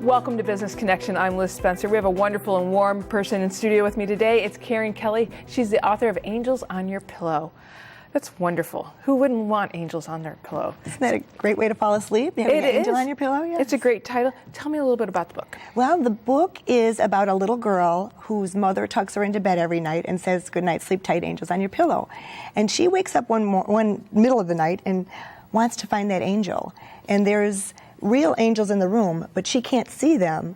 Welcome to Business Connection. I'm Liz Spencer. We have a wonderful and warm person in studio with me today. It's Karen Kelly. She's the author of Angels on Your Pillow. That's wonderful. Who wouldn't want angels on their pillow? Isn't that a great way to fall asleep? You have an angel on your pillow? Yes. It's a great title. Tell me a little bit about the book. Well, the book is about a little girl whose mother tucks her into bed every night and says, "Good night, sleep tight, angels on your pillow." And she wakes up one middle of the night and wants to find that angel. And there's real angels in the room, but she can't see them.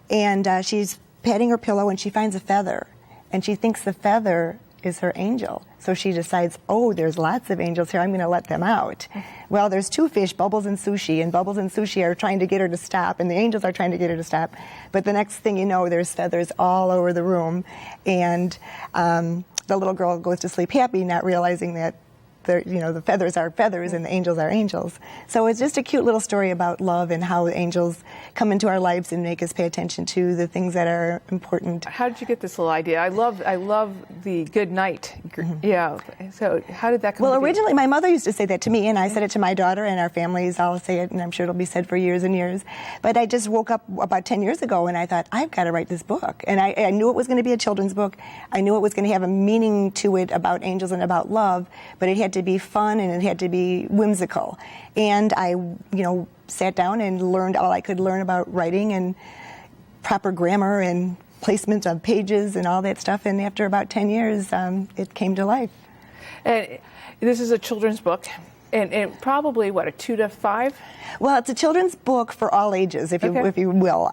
And she's patting her pillow and she finds a feather. And she thinks the feather is her angel. So she decides, oh, there's lots of angels here, I'm going to let them out. Well, there's two fish, Bubbles and Sushi, and Bubbles and Sushi are trying to get her to stop, and the angels are trying to get her to stop. But the next thing you know, there's feathers all over the room, and the little girl goes to sleep happy, not realizing that the feathers are feathers and the angels are angels. So it's just a cute little story about love and how angels come into our lives and make us pay attention to the things that are important. How did you get this little idea? I love the good night. Yeah. So how did that come? Well, originally my mother used to say that to me, and I said it to my daughter, and our families all say it, and I'm sure it'll be said for years and years. But I just woke up about 10 years ago, and I thought, I've got to write this book. And I knew it was going to be a children's book. I knew it was going to have a meaning to it about angels and about love, but it had to be fun and it had to be whimsical. And I, sat down and learned all I could learn about writing and proper grammar and placement of pages and all that stuff. And after about 10 years, it came to life. And this is a children's book. And probably, a 2 to 5? Well, it's a children's book for all ages, if you will.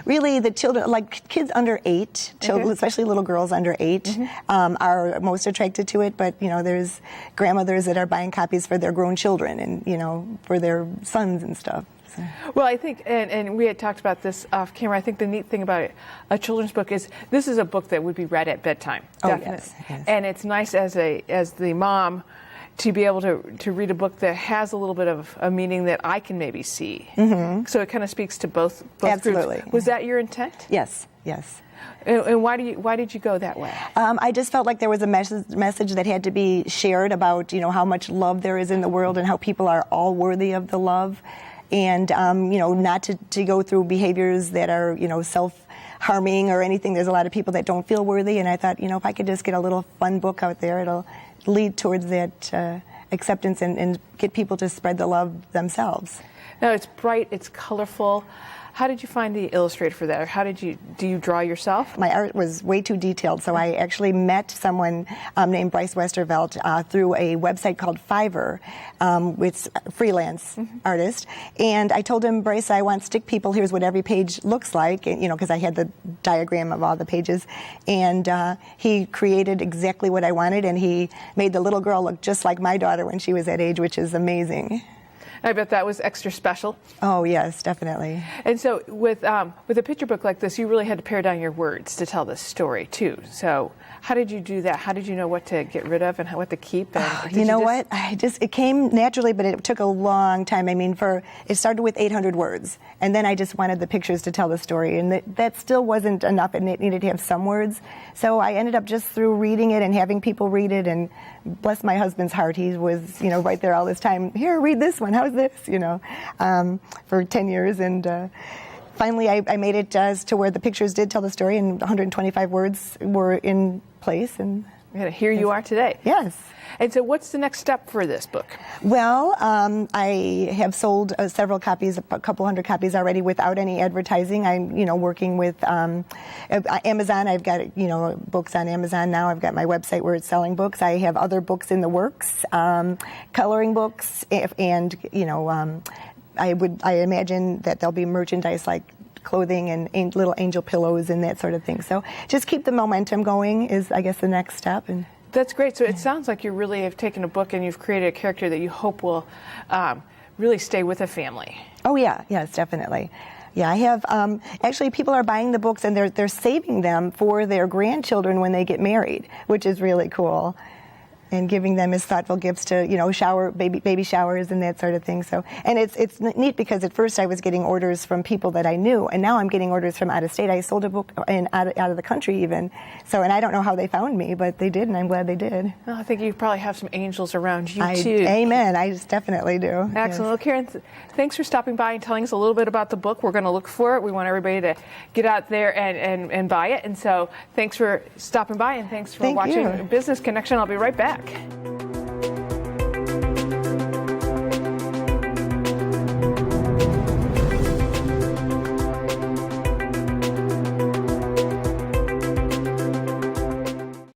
Really, the children, like kids under 8, children, especially little girls under 8, are most attracted to it. But, there's grandmothers that are buying copies for their grown children and, for their sons and stuff. So. Well, I think, and we had talked about this off camera, I think the neat thing about a children's book is this is a book that would be read at bedtime. Definitely. Yes. And it's nice as the mom to be able to read a book that has a little bit of a meaning that I can maybe see. Mm-hmm. So it kind of speaks to both Absolutely. Groups. Was that your intent? Yes. And why did you go that way? I just felt like there was a message that had to be shared about, how much love there is in the world and how people are all worthy of the love. And, not to go through behaviors that are, self-harming or anything. There's a lot of people that don't feel worthy. And I thought, if I could just get a little fun book out there, it'll lead towards that acceptance and get people to spread the love themselves. Now, it's bright, it's colorful. How did you find the illustrator for that? Or do you draw yourself? My art was way too detailed, so I actually met someone named Bryce Westervelt through a website called Fiverr. It's a freelance artist. And I told him, Bryce, I want stick people. Here's what every page looks like, because I had the diagram of all the pages. And he created exactly what I wanted, and he made the little girl look just like my daughter when she was that age, which is amazing. I bet that was extra special. Oh, yes, definitely. And so with a picture book like this, you really had to pare down your words to tell this story, too. So how did you do that? How did you know what to get rid of and what to keep? And it came naturally, but it took a long time. It started with 800 words, and then I just wanted the pictures to tell the story, and that still wasn't enough, and it needed to have some words. So I ended up just through reading it and having people read it, and bless my husband's heart, he was, right there all this time. Here, read this one. How's this? For 10 years, and finally I made it to where the pictures did tell the story, and 125 words were in place. And here you are today. Yes. And so what's the next step for this book? Well, I have sold several copies, a couple hundred copies already without any advertising. I'm, working with Amazon. I've got, books on Amazon now. I've got my website where it's selling books. I have other books in the works, coloring books, and, I imagine that there'll be merchandise like clothing and little angel pillows and that sort of thing. So just keep the momentum going is, I guess, the next step. And that's great. So it sounds like you really have taken a book and you've created a character that you hope will really stay with a family. Oh, yeah. Yes, definitely. Yeah, I have, actually people are buying the books and they're saving them for their grandchildren when they get married, which is really cool. and giving them as thoughtful gifts to, baby showers and that sort of thing. So, and it's neat because at first I was getting orders from people that I knew, and now I'm getting orders from out of state. I sold a book out of the country even. So, and I don't know how they found me, but they did, and I'm glad they did. Well, I think you probably have some angels around you too. Amen. I just definitely do. Excellent. Yes. Well, Karen, thanks for stopping by and telling us a little bit about the book. We're going to look for it. We want everybody to get out there and buy it. And so thanks for stopping by, and thanks for watching Business Connection. I'll be right back.